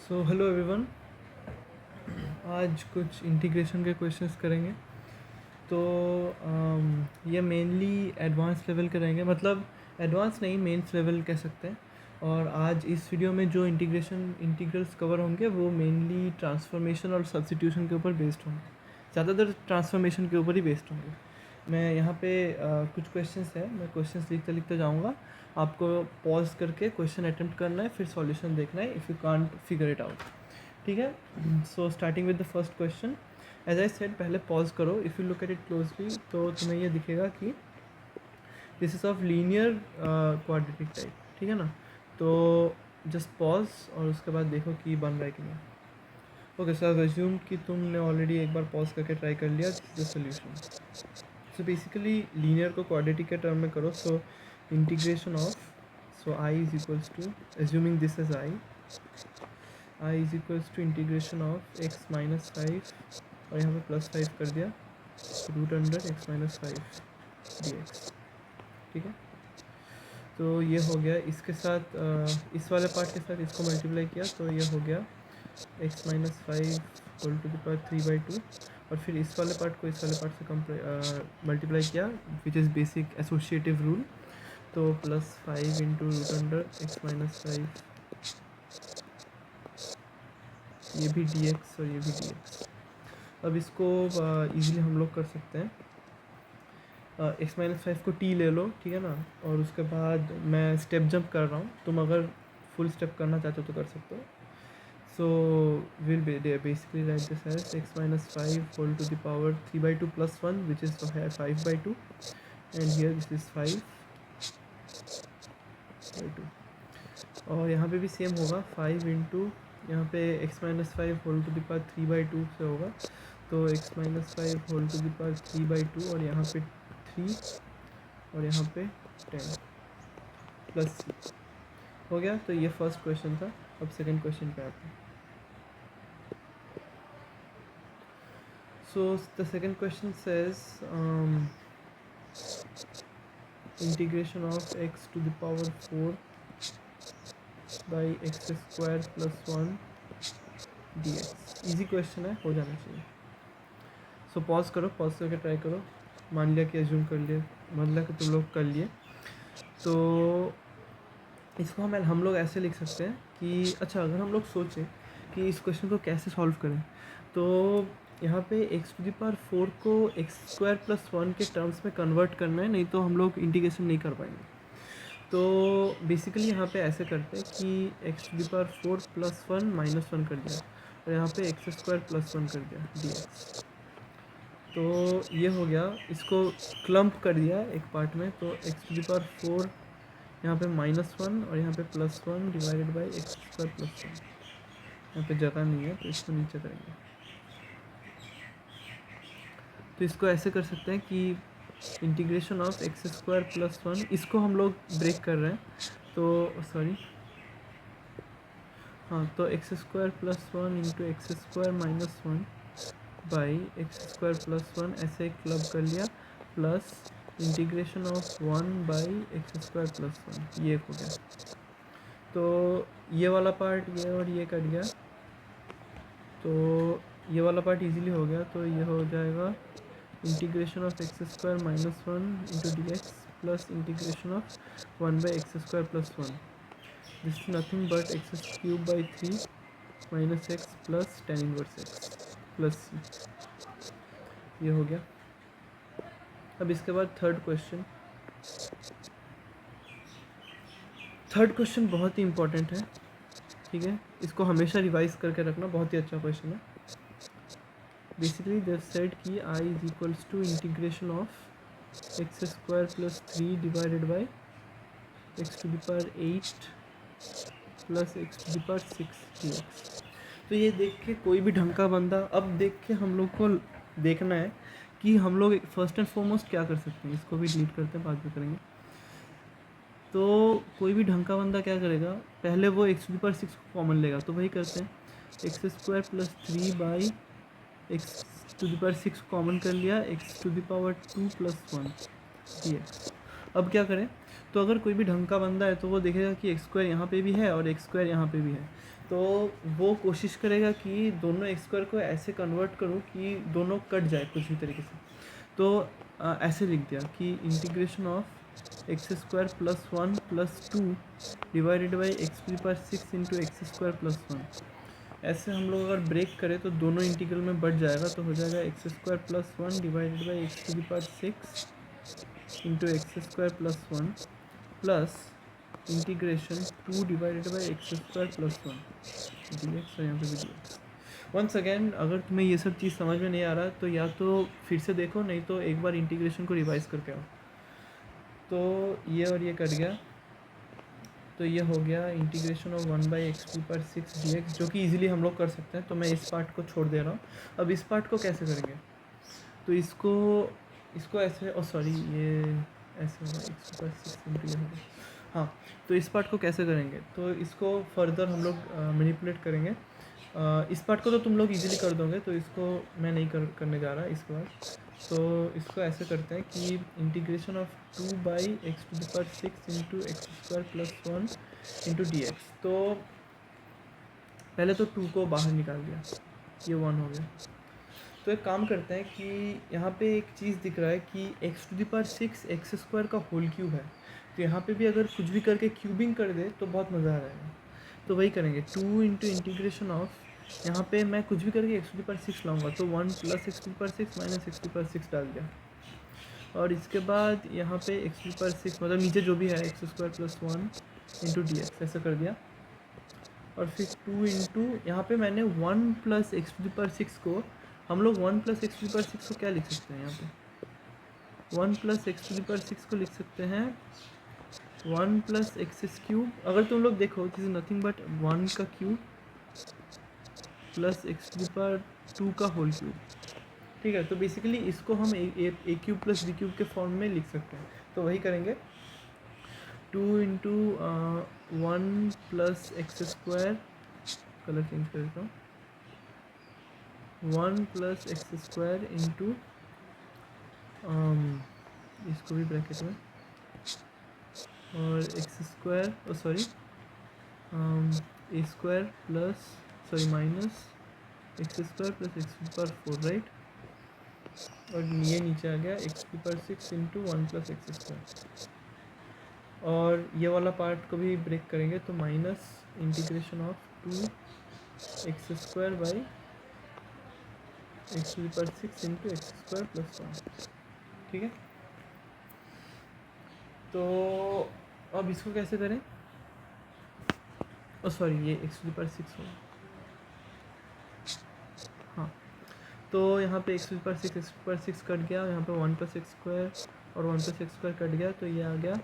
So hello everyone, आज कुछ integration के क्वेश्चंस करेंगे। तो ये मेनली एडवांस लेवल के रहेंगे, मतलब एडवांस नहीं, मेंस लेवल कह सकते हैं। और आज इस वीडियो में जो इंटीग्रल्स कवर होंगे वो मेनली ट्रांसफॉर्मेशन और सब्स्टिट्यूशन के ऊपर बेस्ड होंगे, ज़्यादातर ट्रांसफॉर्मेशन के ऊपर ही बेस्ड होंगे। मैं यहाँ पे कुछ क्वेश्चंस हैं, मैं क्वेश्चंस लिखते लिखते जाऊँगा। आपको पॉज करके क्वेश्चन अटेम्प्ट करना है, फिर सॉल्यूशन देखना है if you can't figure it out. ठीक है। So starting with the first question, as I said, पहले पॉज करो। If you look at it closely तो तुम्हें ये दिखेगा कि this is of linear quadratic type. ठीक है ना। तो जस्ट पॉज और उसके बाद देखो कि बन रहा है कि नहीं। ओके, सो आई अज्यूम कि तुमने ऑलरेडी एक बार पॉज करके ट्राई कर लिया the solution. So basically linear को क्वाड्रेटिक के टर्म में करो। So integration of, so I is equals to, assuming this is I is equals to integration of x minus 5 और यहाँ पे प्लस 5 कर दिया, root under x minus 5 d x. ठीक है। तो ये हो गया। इसके साथ इस वाले पार्ट के साथ इसको मल्टीप्लाई किया तो ये हो गया x minus 5 whole to the power 3/2। और फिर इस वाले पार्ट को इस वाले पार्ट से मल्टीप्लाई किया, which is basic associative rule. तो plus 5 into root under x minus 5, ये भी डी एक्स और ये भी डी एक्स। अब इसको ईजिली हम लोग कर सकते हैं। एक्स माइनस 5 को टी ले लो, ठीक है ना। और उसके बाद मैं स्टेप जंप कर रहा हूँ, तुम अगर फुल स्टेप करना चाहते हो तो कर सकते हो। So will basically write this as x minus 5 whole to the power 3/2 plus 1 which is 5/2 and here this is 5/2। और यहाँ पे भी सेम होगा, 5 इंटू यहाँ पे x minus 5 whole to the power 3/2 से होगा। तो x minus 5 whole to the power 3/2 और यहाँ पे 3 और यहाँ पे 10 प्लस सी हो गया। तो ये फर्स्ट क्वेश्चन था। अब सेकंड क्वेश्चन पे आते हैं। So the second question says integration of x to the power 4 by x square plus 1 d x. Easy question है, हो जाना चाहिए। सो पॉज करो, पॉज करके ट्राई करो। मान लिया कि एज्यूम कर लिए, मतलब कि तुम लोग कर लिए, तो इसको हम लोग ऐसे लिख सकते हैं कि अच्छा, अगर हम लोग सोचें कि इस क्वेश्चन को कैसे सॉल्व करें, तो यहाँ पे एक्स टू द पावर 4 को एक्स स्क्वायर प्लस 1 के टर्म्स में कन्वर्ट करना है, नहीं तो हम लोग इंटीग्रेशन नहीं कर पाएंगे। तो बेसिकली यहाँ पे ऐसे करते हैं कि x to the power 4 plus 1 minus 1 कर दिया और यहाँ पे एक्स स्क्वायर प्लस 1 कर दिया डी एक्स। तो ये हो गया, इसको क्लम्प कर दिया एक पार्ट में। तो एक्स टू द पावर 4 यहाँ पे -1 और यहाँ पे +1 divided by x square plus 1। यहाँ पे जगह नहीं है तो इसको नीचे करेंगे। तो इसको ऐसे कर सकते हैं कि integration of x square plus 1, इसको हम लोग ब्रेक कर रहे हैं तो सॉरी, हाँ, तो x square plus 1 into x square minus 1 by x square plus 1 ऐसे क्लब कर लिया, plus integration of 1 by x square plus 1, ये हो गया। तो ये वाला पार्ट, ये और ये कट गया, तो ये वाला पार्ट इजीली हो गया। तो ये हो जाएगा integration of x square minus 1 into d x plus integration of 1 by x square plus 1। This is nothing but x cube by 3 minus x plus tan inverse x plus c. ये हो गया। अब इसके बाद थर्ड क्वेश्चन बहुत ही important है, ठीक है। इसको हमेशा रिवाइज करके रखना, बहुत ही अच्छा क्वेश्चन है। बेसिकली दे सेड कि I is equals to integration of x square plus 3 divided by x to the power 8 plus x to the power 6 d x. तो ये देख के कोई भी ढंग का बंदा, अब देख के हम लोग को देखना है कि हम लोग फर्स्ट एंड फॉरमोस्ट क्या कर सकते हैं। इसको भी डिलीट करते हैं, बाद में करेंगे। तो कोई भी ढंग का बंदा क्या करेगा, पहले वो एक्स टू द पावर 6 को कॉमन लेगा। तो वही करते हैं, x square plus 3 by x to the power 6 common कर लिया, x to the power 2 plus 1 d x. अब क्या करें, तो अगर कोई भी ढंग का बंदा है तो वो देखेगा कि एक्स स्क्वायर यहाँ पे भी है और एक्स स्क्वायर यहाँ पे भी है। तो वो कोशिश करेगा कि दोनों एक्स स्क्वायर को ऐसे कन्वर्ट करूँ कि दोनों कट जाए कुछ भी तरीके से। तो ऐसे लिख दिया कि integration of x square plus one plus two divided by x to the power six into x square plus one. ऐसे हम लोग अगर ब्रेक करें तो दोनों इंटीग्रल में बढ़ जाएगा, तो हो जाएगा x square plus one divided by x to the power six into x square plus one plus integration two divided by x square plus one d x, और यहाँ पे भी डी एक्स। वंस अगेन अगर तुम्हें ये सब चीज़ समझ में नहीं आ रहा तो या तो फिर से देखो, नहीं तो एक बार इंटीग्रेशन को रिवाइज करके आओ। तो ये और ये कट गया, तो ये हो गया integration of one by x to power six d x, जो कि ईजिली हम लोग कर सकते हैं। तो मैं इस पार्ट को छोड़ दे रहा हूँ। अब इस पार्ट को कैसे करेंगे, तो इसको ऐसे, ओ सॉरी ये ऐसे होगा x to power six into ये होगा। हाँ, तो इस पार्ट को कैसे करेंगे, तो इसको फर्दर हम लोग मैनिपुलेट करेंगे। इस पार्ट को तो तुम लोग इजीली कर दोगे, तो इसको मैं नहीं करने जा रहा इस बार। तो इसको ऐसे करते हैं कि integration of two by x to the power six into x square plus one into d x. तो पहले तो टू को बाहर निकाल दिया, ये वन हो गया। तो एक काम करते हैं कि यहाँ पे एक चीज़ दिख रहा है कि x to the power six x square का होल क्यूब है, तो यहाँ पे भी अगर कुछ भी करके क्यूबिंग कर दे तो बहुत मज़ा आ जाएगा। तो वही करेंगे, टू इंटू इंटीग्रेशन ऑफ, यहाँ पे मैं कुछ भी करके x to the power six लाऊंगा, तो one plus x to the power six minus x to the power six डाल दिया। और इसके बाद यहाँ पे x to the power six मतलब नीचे जो भी है x square plus one into d x ऐसा कर दिया। और फिर टू इंटू यहाँ पे मैंने one plus x to the power six को, हम लोग one plus x to the power six को क्या लिख सकते हैं, यहाँ पे one plus x to the power six को लिख सकते हैं वन प्लस एक्स क्यूब। अगर तुम लोग देखो this is nothing but one का cube plus x to the power two का होल क्यूब। ठीक है, तो बेसिकली इसको हम a cube plus b cube के फॉर्म में लिख सकते हैं। तो वही करेंगे, two into one plus x square, colour change कर देता हूँ, one plus x square into इसको भी ब्रैकेट में, और x square sorry a square plus sorry minus x square plus x पर फोर, राइट। और ये नीचे आ गया एक्स पर six into one plus x square. और ये वाला पार्ट को भी ब्रेक करेंगे, तो minus integration of two x square by x पर six into x square plus one. ठीक है, तो अब इसको कैसे करें, ओ सॉरी ये एक्स पर सिक्स होगा। हाँ, तो यहाँ पे एक्स पर सिक्स कट गया, यहाँ पे वन प्लस एक्स स्क्वायर और one plus x square cut गया, तो ये आ गया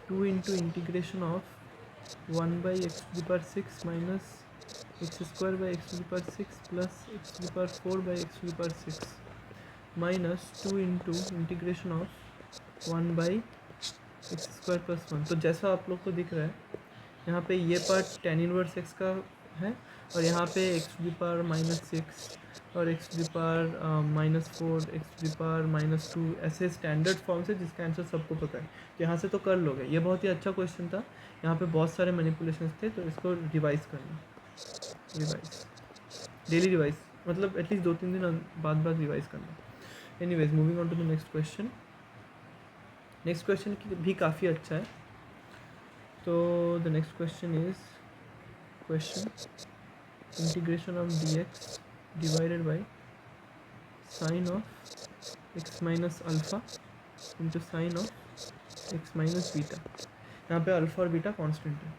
two into integration of one by x to the power six minus x square by x to the power six plus x to the power four by x to the power six minus two into integration of one by x square plus one. तो जैसा आप लोग को दिख रहा है, यहाँ पे ये पार्ट टेन इनवर्स एक्स का है, और यहाँ पे x to the power minus six और x to the power minus four, x to the power minus two, ऐसे स्टैंडर्ड फॉर्म से जिसका आंसर सबको पता है। तो यहाँ से तो कर लोगे, ये बहुत ही अच्छा क्वेश्चन था। यहाँ पे बहुत सारे मैनिपुलेशंस थे, तो इसको रिवाइज करना, रिवाइज डेली रिवाइज, मतलब एटलीस्ट 2-3 दिन बाद रिवाइज करना। Anyways, moving on to the next question. Next question भी काफ़ी अच्छा है। तो the next question is question integration of d x divided by sine of x minus alpha into sine of x minus beta. यहाँ पे alpha और beta constant है।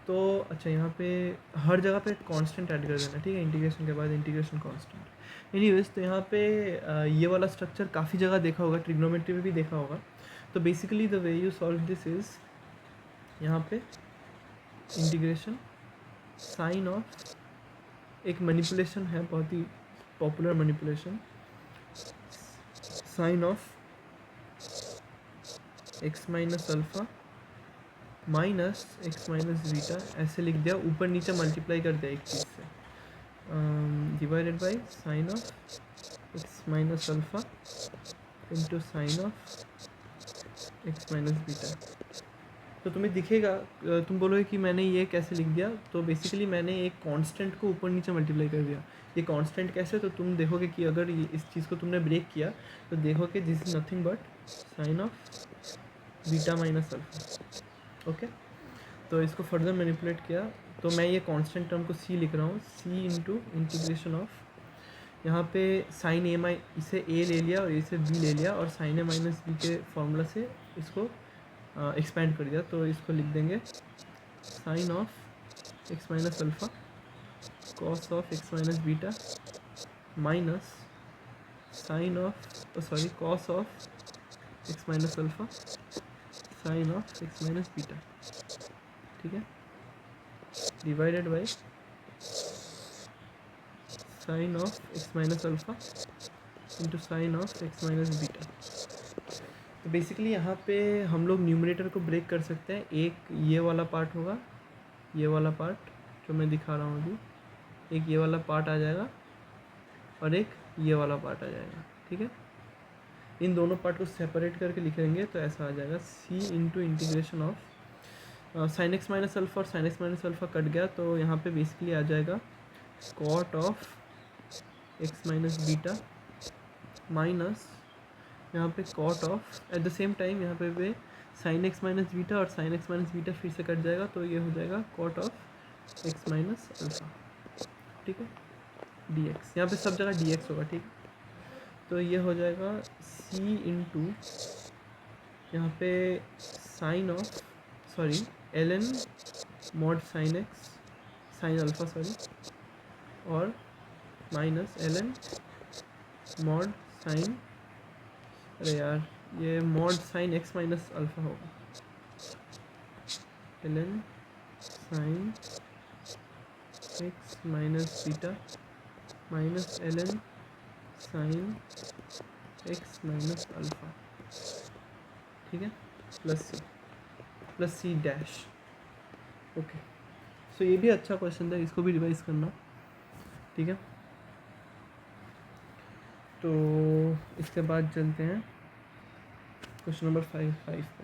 तो अच्छा, यहाँ पे हर जगह पे कांस्टेंट ऐड कर देना, ठीक है, इंटीग्रेशन के बाद इंटीग्रेशन कांस्टेंट। एनीवेज, तो यहाँ पे ये वाला स्ट्रक्चर काफ़ी जगह देखा होगा, ट्रिग्नोमेट्री में भी देखा होगा। तो basically the way you solve this is, यहाँ पे इंटीग्रेशन साइन ऑफ, एक मैनिपुलेशन है बहुत ही popular manipulation, sine of x minus alpha minus x minus beta, ऐसे लिख दिया, ऊपर नीचे मल्टीप्लाई कर दिया एक चीज़ से, divided by sine of x minus alpha into sine of x minus beta. तो तुम्हें दिखेगा, तुम बोलोगे कि मैंने ये कैसे लिख दिया, तो बेसिकली मैंने एक कांस्टेंट को ऊपर नीचे मल्टीप्लाई कर दिया। ये कांस्टेंट कैसे, तो तुम देखोगे कि अगर ये इस चीज़ को तुमने ब्रेक किया तो देखोगे this is nothing but sine of beta minus alpha. Okay, तो इसको फर्दर मैनिपुलेट किया तो मैं ये कांस्टेंट टर्म को सी लिख रहा हूँ, सी इंटू इंटीग्रेशन ऑफ, यहाँ पे साइन ए माइ इसे ए ले लिया और इसे बी ले लिया और साइन ए माइनस बी के फॉर्मूला से इसको एक्सपेंड कर दिया। तो इसको लिख देंगे sine of x minus alpha cos of x minus beta minus sine of sorry cos of x minus alpha sine of x minus beta, ठीक है, divided by sine of x minus alpha into sine of x minus beta. तो basically यहाँ पे हम लोग numerator को break कर सकते हैं। एक ये वाला पार्ट होगा, ये वाला पार्ट जो मैं दिखा रहा हूँ अभी, एक ये वाला पार्ट आ जाएगा और एक ये वाला पार्ट आ जाएगा, ठीक है। इन दोनों पार्ट को सेपरेट करके लिखेंगे तो ऐसा आ जाएगा c into integration of sine x minus alpha और sine x minus alpha cut गया तो यहाँ पे बेसिकली आ जाएगा cot of x minus beta minus यहाँ पे cot of, at the same time यहाँ पे साइन एक्स माइनस बीटा और साइन एक्स माइनस बीटा फिर से कट जाएगा तो ये हो जाएगा cot of x minus alpha, ठीक है, डी एक्स। यहाँ पर सब जगह डी एक्स होगा, ठीक है। तो ये हो जाएगा सी इंटू यहाँ पे sine of sorry l n mod sine x sine alpha sorry और minus l n mod sine, अरे यार ये mod sine x minus alpha होगा, l n sine x minus beta minus l n sine x minus alpha, ठीक है, plus c dash. Okay, so ये भी अच्छा क्वेश्चन था, इसको भी रिवाइज करना, ठीक है। तो इसके बाद चलते हैं क्वेश्चन नंबर 5 पे,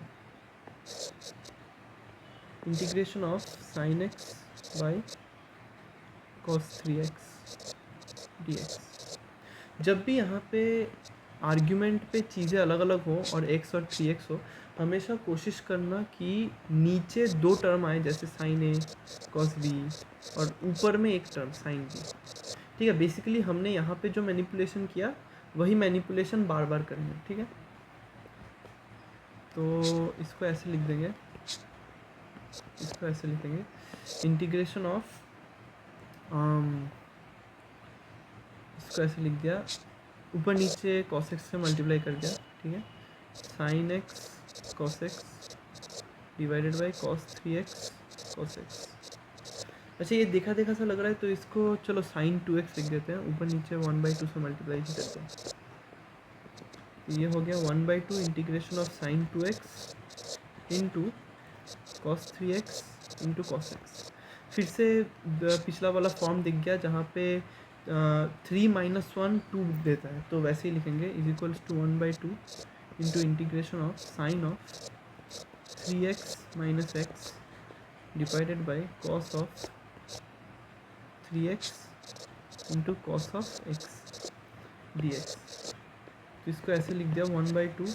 integration of sine x by cos 3x dx। जब भी यहाँ पे आर्ग्यूमेंट पे चीज़ें अलग अलग हो और x और 3x हो, हमेशा कोशिश करना कि नीचे दो टर्म आए जैसे साइन ए कॉस बी और ऊपर में एक टर्म साइन बी, ठीक है। बेसिकली हमने यहाँ पे जो मैनिपुलेशन किया वही मैनिपुलेशन बार बार करना है, ठीक है। तो इसको ऐसे लिख देंगे, इसको ऐसे लिखेंगे इंटीग्रेशन ऑफ इसको ऐसे लिख दिया, ऊपर नीचे cos x से मल्टीप्लाई कर दिया, ठीक है, sine x cos x divided by cos 3x cos x। अच्छा ये देखा देखा सा लग रहा है तो इसको चलो साइन 2x लिख देते हैं, ऊपर नीचे 1/2 से मल्टीप्लाई करते हैं। ये हो गया 1/2 integration of sign 2x into cos 3x into cos x। फिर से पिछला वाला फॉर्म दिख गया जहाँ पे 3 - 1 2 देता है, तो वैसे ही लिखेंगे is equals to 1/2 into integration of sine of 3x minus x divided by cos of 3x into cos of x dx। तो इसको ऐसे लिख दिया 1/2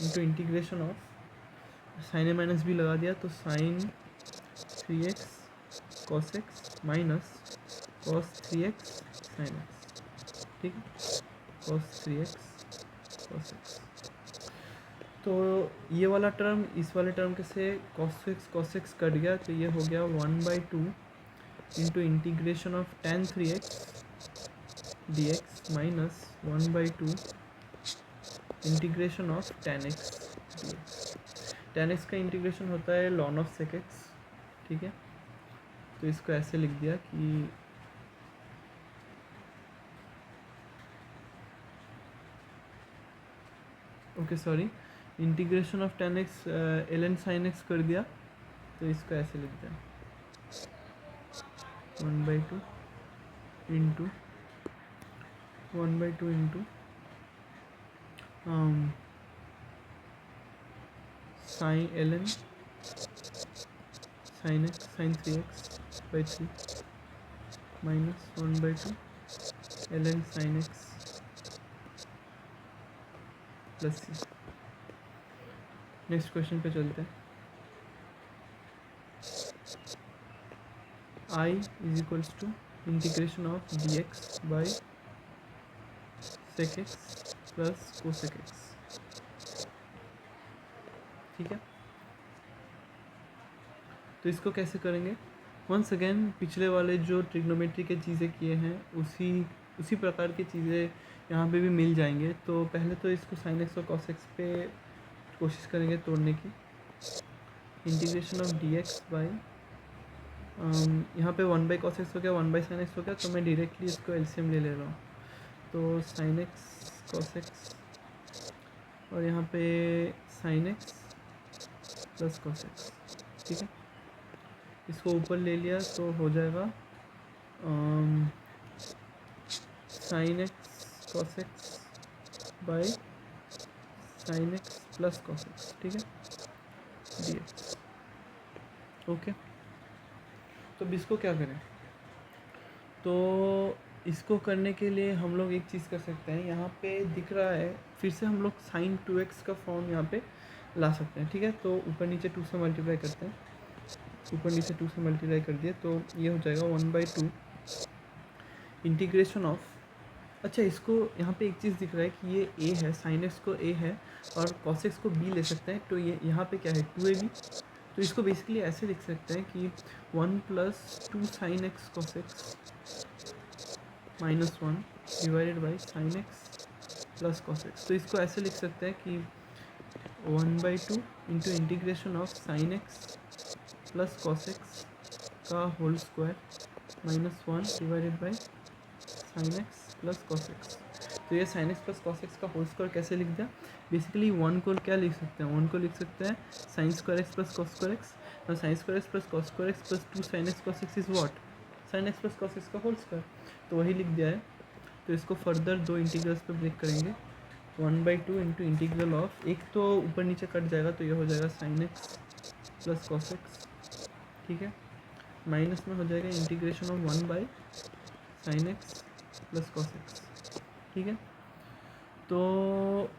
into integration of sine A minus B लगा दिया तो sine 3x cos x minus cos 3x sin x, ठीक है, cos 3x cos x। तो ये वाला टर्म इस वाले टर्म के से cos x कट गया तो ये हो गया 1/2 into integration of tan 3x dx minus 1/2 integration of tan x dx। tan x का इंटीग्रेशन होता है ln ऑफ sec x, ठीक है। तो इसको ऐसे लिख दिया कि okay sorry integration of tan x ln sin x कर दिया तो इसको ऐसे लिख दिया 1/2 into 1/2 into sine ln sine x sine 3x/3 minus 1/2 ln sine x plus c. Next question पे चलते हैं। I is equals to integration of dx by sec x plus cosec x। ठीक है, तो इसको कैसे करेंगे? वंस अगेन पिछले वाले जो ट्रिग्नोमेट्री के चीज़ें किए हैं उसी प्रकार की चीज़ें यहाँ पे भी मिल जाएंगे। तो पहले तो इसको साइन एक्स और कॉस एक्स पे कोशिश करेंगे तोड़ने की। Integration of d x by यहाँ पे 1/cos x हो गया, 1/sin x हो गया, तो मैं डायरेक्टली इसको एलसीएम ले रहा हूँ। तो साइन एक्स कॉस एक्स और यहाँ पे sine x plus cos x. ठीक है, इसको ऊपर ले लिया तो हो जाएगा sign x cos x by sine x plus cos x. ठीक है, डी एक्स। ओके, तो अब इसको क्या करें? तो इसको करने के लिए हम लोग एक चीज़ कर सकते हैं। यहाँ पे दिख रहा है, फिर से हम लोग साइन 2x का फॉर्म यहाँ पे ला सकते हैं। ठीक है, तो ऊपर नीचे 2 से मल्टीप्लाई करते हैं। ऊपर नीचे 2 से मल्टीप्लाई कर दिया तो ये हो जाएगा 1/2 इंटीग्रेशन ऑफ। अच्छा, इसको यहाँ पे एक चीज़ दिख रहा है कि ये a है, साइन एक्स को a है और कॉस एक्स को b ले सकते हैं। तो ये यहाँ पे क्या है 2ab। तो इसको बेसिकली ऐसे लिख सकते हैं कि 1 + 2 sine x cos x -1 divided by sine x plus cos x. तो इसको ऐसे लिख सकते हैं कि 1/2 into integration of sine x plus cos x का whole square -1 divided by sine x plus cos x. तो ये sine x plus cos x का होल स्क्वायर कैसे लिख दिया? बेसिकली 1 को क्या लिख सकते हैं? 1 को लिख सकते हैं sine square x plus cos square x. और sine square x plus cos square x plus 2 sine x cos x is what? Sine x plus cos x का होल स्क्वायर। तो वही लिख दिया है। तो इसको फर्दर 2 इंटीग्रल्स पे ब्रेक करेंगे। 1/2 इंटू इंटीग्रल ऑफ, एक तो ऊपर नीचे कट जाएगा तो ये हो जाएगा sign x plus cos x. ठीक है, माइनस में हो जाएगा integration of 1 / sign x plus cos x. ठीक है, तो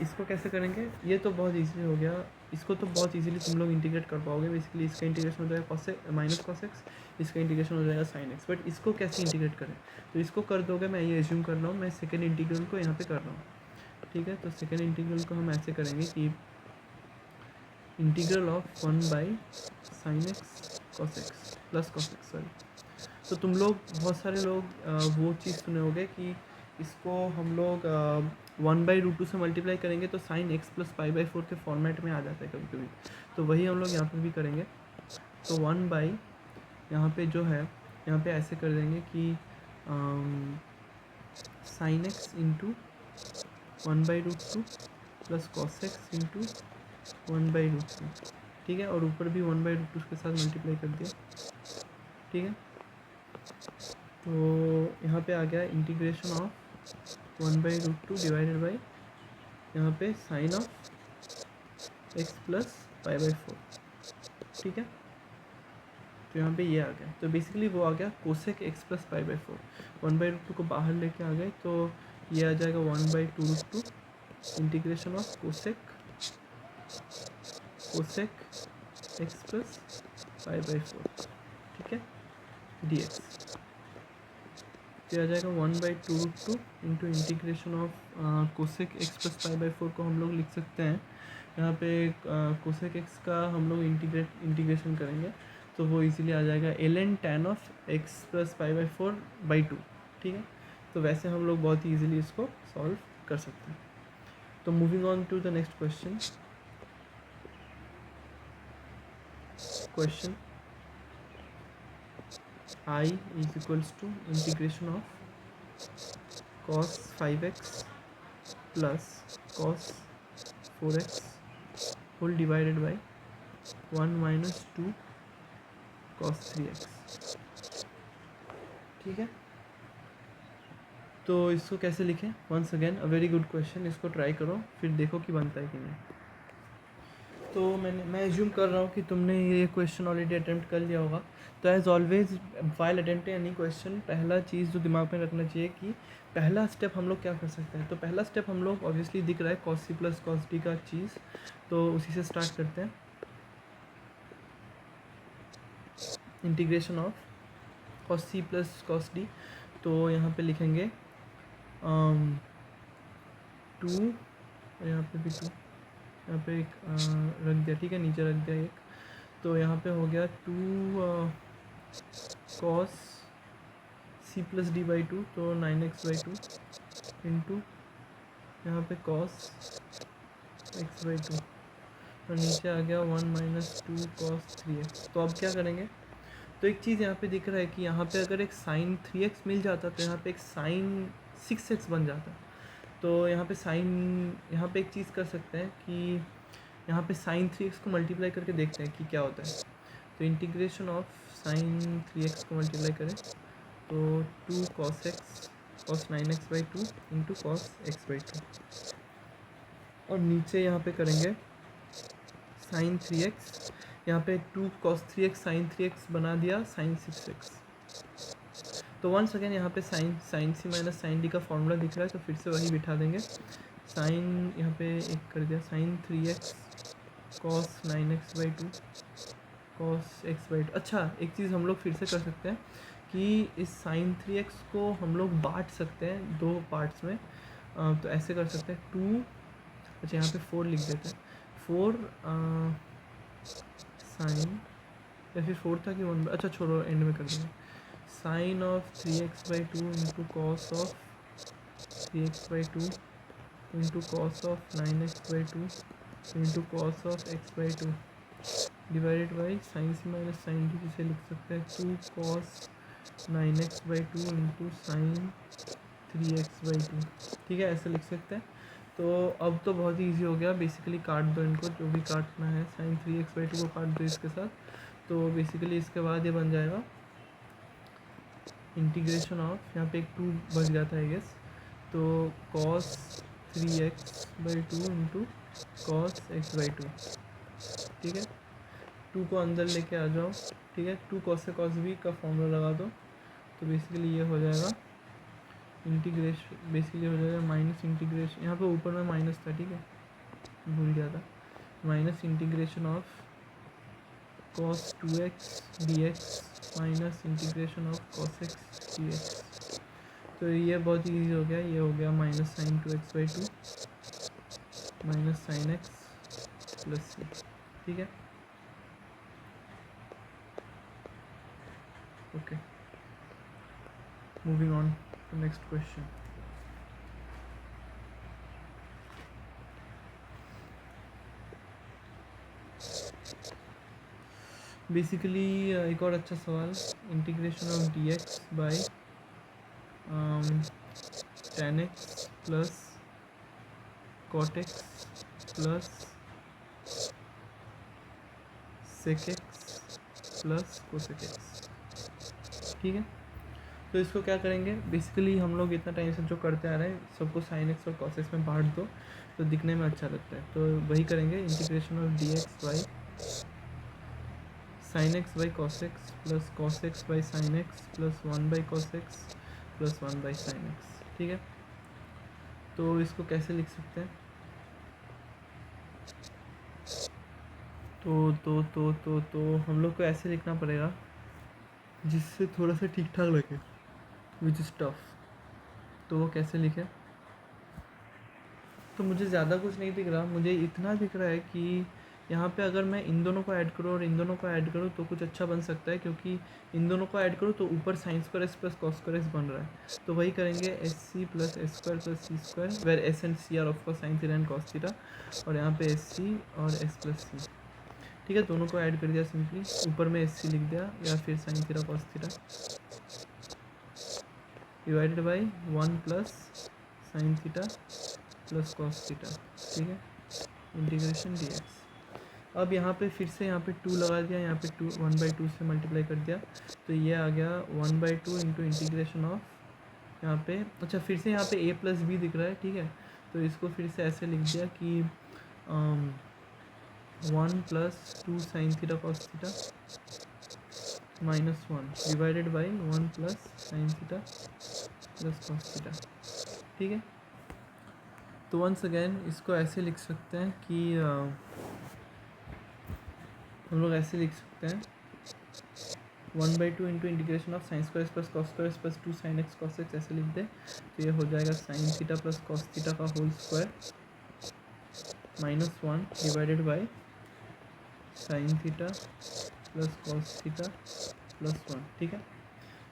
इसको कैसे करेंगे? ये तो बहुत इजीली हो गया। इसको तो बहुत इजीली तुम लोग इंटीग्रेट कर पाओगे। बेसिकली इसका इंटीग्रेशन हो जाएगा कॉस माइनस कॉस एक्स, इसका इंटीग्रेशन हो जाएगा साइन एक्स। बट इसको कैसे इंटीग्रेट करें? तो इसको कर दोगे, मैं ये एज्यूम कर रहा हूँ, मैं सेकेंड इंटीग्रल को यहाँ पे कर रहा हूँ। ठीक है, तो सेकेंड इंटीग्रल को हम ऐसे करेंगे कि integral of 1/sin x cos x plus cos x. Sorry, तो तुम लोग बहुत सारे लोग वो चीज़ सुने होगे कि इसको हम लोग 1/√2 से मल्टीप्लाई करेंगे तो साइन एक्स प्लस π/4 के फॉर्मेट में आ जाता है कभी कभी। तो वही हम लोग यहाँ पे भी करेंगे। तो 1/ यहाँ पे जो है, यहाँ पे ऐसे कर देंगे कि sine x into 1/√2 plus cos x into 1/√2। ठीक है, और ऊपर भी 1/√2 के साथ मल्टीप्लाई कर दिया। ठीक है, तो यहाँ पे आ गया इंटीग्रेशन ऑफ 1/√2 डिवाइडेड बाई यहाँ पे साइन ऑफ एक्स प्लस π/4। ठीक है, तो यहाँ पे ये आ गया। तो बेसिकली वो आ गया कोसेक एक्स प्लस π/4। 1/√2 को बाहर लेके आ गए तो ये आ जाएगा 1/2√2 integration of cosec x plus π/4। ठीक है, डी एक्स। तो आ जाएगा 1/2√2 into integration of cosec x plus π/4 को हम लोग लिख सकते हैं। यहाँ पे कोसेक एक्स का हम लोग इंटीग्रेशन करेंगे तो वो इजीली आ जाएगा ln tan of x plus π/4/2। ठीक है, तो वैसे हम लोग बहुत ही ईजिली इसको सॉल्व कर सकते हैं। तो moving on to the next question. I is equals to integration of cos 5x plus cos 4x whole divided by 1 minus 2 cos 3x। ठीक है, तो इसको कैसे लिखें? Once again a very good question, इसको ट्राई करो फिर देखो कि बनता है कि नहीं। तो मैं एज्यूम कर रहा हूँ कि तुमने ये क्वेश्चन ऑलरेडी अटेम्प्ट कर लिया होगा। तो as always while attempting any question, पहला चीज़ जो दिमाग में रखना चाहिए कि पहला स्टेप हम लोग क्या कर सकते हैं। तो पहला स्टेप हम लोग ऑब्वियसली दिख रहा है cos c plus cos d का चीज़, तो उसी से स्टार्ट करते हैं। Integration of cos c plus cos d, तो यहाँ पे लिखेंगे 2, यहाँ पे भी 2, यहाँ पे एक रख दिया, ठीक है, नीचे रख दिया एक, तो यहाँ पे हो गया 2 cos c plus D by 2, तो 9x/2 इंटू यहाँ पे cos x/2, और नीचे आ गया 1 माइनस 2 cos 3x। तो अब क्या करेंगे, तो एक चीज़ यहाँ पे दिख रहा है कि यहाँ पे अगर एक साइन 3x मिल जाता तो यहाँ पे एक साइन 6x बन जाता। तो यहाँ पे यहाँ पे एक चीज़ कर सकते हैं कि यहाँ पे साइन 3x को मल्टीप्लाई करके देखते हैं कि क्या होता है। तो इंटीग्रेशन ऑफ साइन 3x को मल्टीप्लाई करें तो 2 cos x cos 9x/2 into cos x/2, और नीचे यहाँ पे करेंगे साइन 3x, यहाँ पे 2 cos 3x साइन 3x बना दिया साइन 6x। तो वंस अगेन यहाँ पे sign C minus sine D का फॉर्मूला दिख रहा है, तो फिर से वही बिठा देंगे। साइन यहाँ पे एक कर दिया sign 3x cos 9x/2 cos x/2। अच्छा, एक चीज़ हम लोग फिर से कर सकते हैं कि इस साइन 3x को हम लोग बांट सकते हैं 2 पार्ट्स में। तो ऐसे कर सकते हैं 2, अच्छा यहाँ पे 4 लिख देते हैं, 4 साइन, या फिर 4 था कि 1, अच्छा छोड़ो एंड में कर देंगे। Sine of 3x/2 into cos of 3x/2 into cos of 9x/2 into cos of x/2 divided by sine C minus sine D, जिसे लिख सकते हैं 2 cos 9x/2 into sine 3x/2, ठीक है, ऐसे लिख सकते हैं। तो अब तो बहुत ही ईजी हो गया, बेसिकली काट दो इनको, जो भी काटना है, साइन 3x/2 को काट दो इसके साथ, तो बेसिकली इसके बाद ये बन जाएगा इंटीग्रेशन ऑफ, यहाँ पे एक 2 बच जाता है गेस, तो cos 3x/2 into cos x/2, ठीक है, 2 को अंदर लेके आ जाओ, ठीक है, 2 cos से cos b का फॉर्मूला लगा दो, तो बेसिकली ये हो जाएगा इंटीग्रेशन, बेसिकली हो जाएगा माइनस इंटीग्रेशन, यहाँ पे ऊपर में माइनस था, ठीक है, भूल गया था, minus integration of cos 2x dx minus integration of cos x dx। तो ये बहुत ईजी हो गया, ये हो गया minus sine 2x/2 minus sine x plus c, ठीक है, okay, moving on to next question. Basically एक और अच्छा सवाल, integration of dx by tan x plus cot x plus sec x plus cosec x, ठीक है। तो इसको क्या करेंगे, बेसिकली हम लोग इतना टाइम से जो करते आ रहे हैं, सबको साइन एक्स और कॉस एक्स में बांट दो, तो दिखने में अच्छा लगता है, तो वही करेंगे। Integration of d x by sine x by cos x by sine x plus 1 by cos x plus 1 by sine x, ठीक है। तो इसको कैसे लिख सकते हैं, तो हम लोग को ऐसे लिखना पड़ेगा जिससे थोड़ा सा ठीक ठाक लगे, विच इज़ टफ। तो वो कैसे लिखे, तो मुझे ज़्यादा कुछ नहीं दिख रहा, मुझे इतना दिख रहा है कि यहाँ पे अगर मैं इन दोनों को ऐड करूँ और इन दोनों को ऐड करूँ तो कुछ अच्छा बन सकता है, क्योंकि इन दोनों को ऐड करूँ तो ऊपर sine square S plus cos square S बन रहा है। तो वही करेंगे S C plus S square plus C square, where S and C are of course sine theta and cos theta, और यहाँ पे एस सी और एस प्लस सी, ठीक है, दोनों को ऐड कर दिया सिंपली, ऊपर में एस सी लिख दिया या फिर sine theta cos theta divided by 1 plus sine theta plus cos theta, ठीक है, इंटीग्रेशन डी एक्स। अब यहाँ पे फिर से यहाँ पे 2 लगा दिया, यहाँ पे 1/2 से मल्टीप्लाई कर दिया, तो ये आ गया 1/2 इंटू इंटीग्रेशन ऑफ यहाँ पे, अच्छा फिर से यहाँ पे a प्लस बी दिख रहा है, ठीक है, तो इसको फिर से ऐसे लिख दिया कि 1 plus 2 sine theta cos theta minus 1 divided by 1 plus sine theta plus cos theta. ठीक है, तो वंस अगेन इसको ऐसे लिख सकते हैं कि हम लोग ऐसे लिख सकते हैं 1/2 into integration of sine square plus cos square plus 2 sine x cos x ऐसे लिख दे, तो ये हो जाएगा sine theta plus cos theta का whole square minus 1 divided by sine theta plus cos theta plus 1। ठीक है,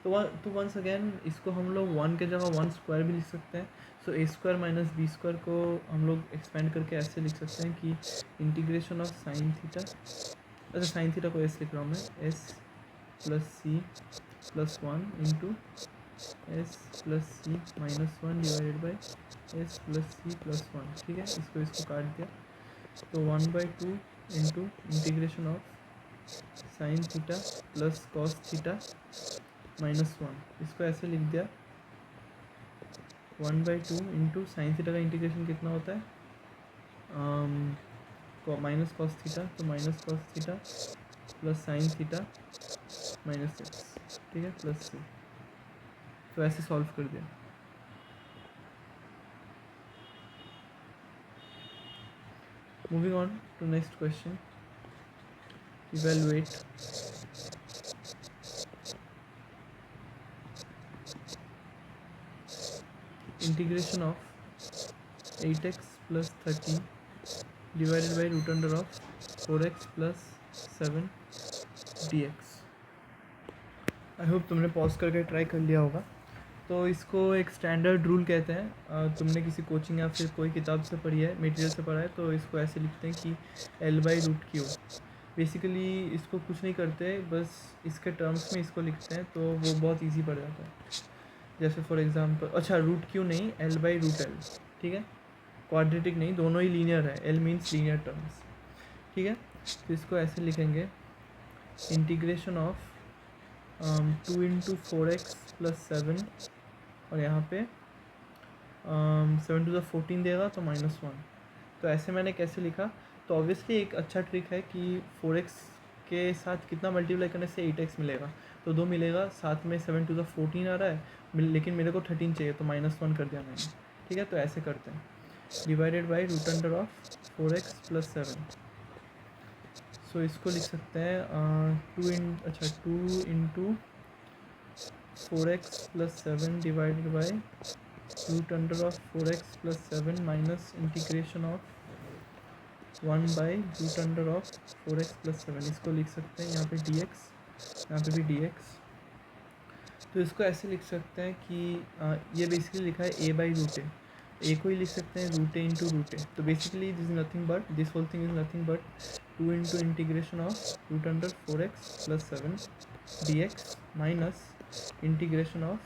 तो वंस अगेन इसको हम लोग 1 के जगह 1 स्क्वायर भी लिख सकते हैं। सो ए स्क्वायर माइनस बी स्क्वायर को हम लोग एक्सपेंड करके ऐसे लिख सकते हैं कि इंटीग्रेशन ऑफ साइन थीटा, अच्छा साइन थीटा को एस लिख रहा हूँ मैं, S plus C plus 1 into S plus C minus 1 divided by S plus C plus 1। ठीक है, इसको काट दिया, तो 1/2 into integration of sine theta plus cos theta minus 1, इसको ऐसे लिख दिया 1/2 इंटू साइन थीटा का इंटीग्रेशन कितना होता है माइनस कॉस थीटा, तो minus cos theta plus sine theta minus X. ठीक है, प्लस सी, तो ऐसे सॉल्व कर दिया। Moving on to next question, evaluate integration of 8x plus 13 divided by root under of 4x plus 7 dx। I hope तुमने pause करके try कर लिया होगा। तो इसको एक स्टैंडर्ड रूल कहते हैं, तुमने किसी कोचिंग या फिर कोई किताब से पढ़ी है, मटेरियल से पढ़ा है, तो इसको ऐसे लिखते हैं कि L/√Q। बेसिकली इसको कुछ नहीं करते, बस इसके टर्म्स में इसको लिखते हैं, तो वो बहुत इजी पड़ जाता है। जैसे फॉर एग्जांपल, अच्छा √Q नहीं, L/√L। ठीक है, क्वाड्रेटिक नहीं, दोनों ही लीनियर है, L मीन्स लीनियर टर्म्स। ठीक है, तो इसको ऐसे लिखेंगे integration of 2 into 4x plus 7, और यहाँ पे 7 टू द 14 देगा तो -1। तो ऐसे मैंने कैसे लिखा, तो ऑब्वियसली एक अच्छा ट्रिक है कि 4x के साथ कितना मल्टीप्लाई करने से 8x मिलेगा, तो 2 मिलेगा, साथ में 7 टू द 14 आ रहा है, लेकिन मेरे को 13 चाहिए, तो -1 कर दिया मैंने। ठीक है, तो ऐसे करते हैं, divided by root under of 4x plus 7। So इसको लिख सकते हैं 2 into 4x plus 7 divided by root under of 4x plus 7 minus integration of 1/रूट अंडर ऑफ 4x प्लस 7। इसको लिख सकते हैं यहाँ पे dx, यहाँ पे भी dx। तो इसको ऐसे लिख सकते हैं कि ये बेसिकली लिखा है a/√a, ए को ही लिख सकते हैं √a इंटू √a। तो basically this is nothing but, this whole thing is nothing but 2 into integration of root under 4x plus 7 dx minus integration of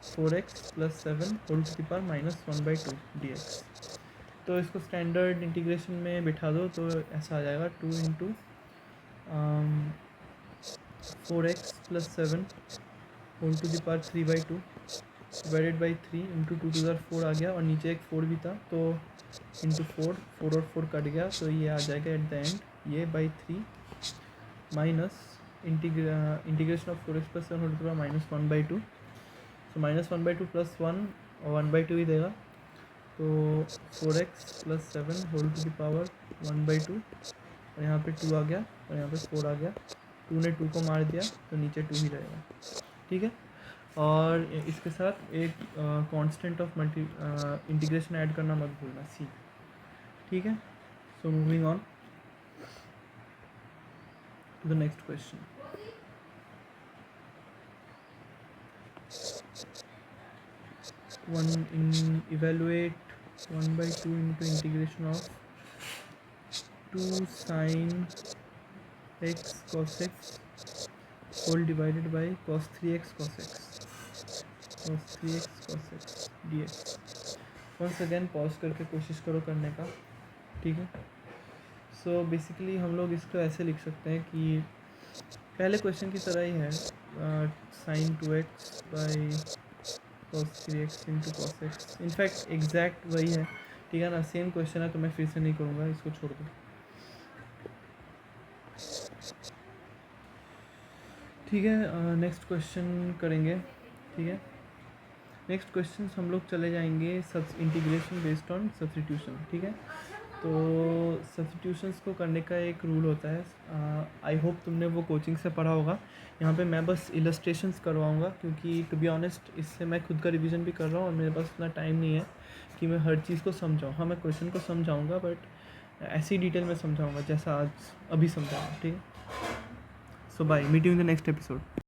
4x plus 7 whole to the power -1/2 dx। तो इसको standard integration में बिठा दो, तो ऐसा आ जाएगा 2 into 4x plus 7 whole to the power 3/2 divided by 3 into 2 to the 4 आ गया, और नीचे एक 4 भी था, तो इंटू 4 और 4 कट गया, तो ये आ जाएगा एट द एंड ये by 3 minus integration of 4x plus 7 whole to the power -1/2। तो -1/2 प्लस 1 और 1/2 ही देगा, तो 4x plus 7 whole to the power 1/2, और यहाँ पे 2 आ गया और यहाँ पे 4 आ गया, 2 ने 2 को मार दिया, तो नीचे 2 ही रहेगा। ठीक है, और इसके साथ एक कांस्टेंट ऑफ इंटीग्रेशन ऐड करना मत भूलना, सी। ठीक है, so moving on to the next question. Evaluate 1/2 into integration of 2 sin x cos x whole divided by cos 3x cos x dx। Once again pause करके कोशिश करो करने का। ठीक है, सो बेसिकली हम लोग इसको ऐसे लिख सकते हैं कि पहले क्वेश्चन की तरह ही है, sin 2x by cos 3x into cos x, in fact exact वही है। ठीक है ना, सेम क्वेश्चन है, तो मैं फिर से नहीं करूँगा, इसको छोड़ दो। ठीक है, नेक्स्ट क्वेश्चन करेंगे। ठीक है, नेक्स्ट क्वेश्चन हम लोग चले जाएंगे सब इंटीग्रेशन बेस्ड ऑन सब्स्टिट्यूशन। ठीक है, तो सब्स्टिट्यूशंस को करने का एक रूल होता है, आई होप तुमने वो कोचिंग से पढ़ा होगा। यहाँ पे मैं बस इलस्ट्रेशंस करवाऊँगा, क्योंकि टू बी ऑनेस्ट इससे मैं खुद का रिवीजन भी कर रहा हूँ और मेरे पास उतना टाइम नहीं है कि मैं हर चीज़ को समझाऊँ। हाँ, मैं क्वेश्चन को समझाऊँगा बट ऐसी डिटेल में समझाऊँगा जैसा आज अभी समझाऊँगा। ठीक है, so bye, meet you in the next episode.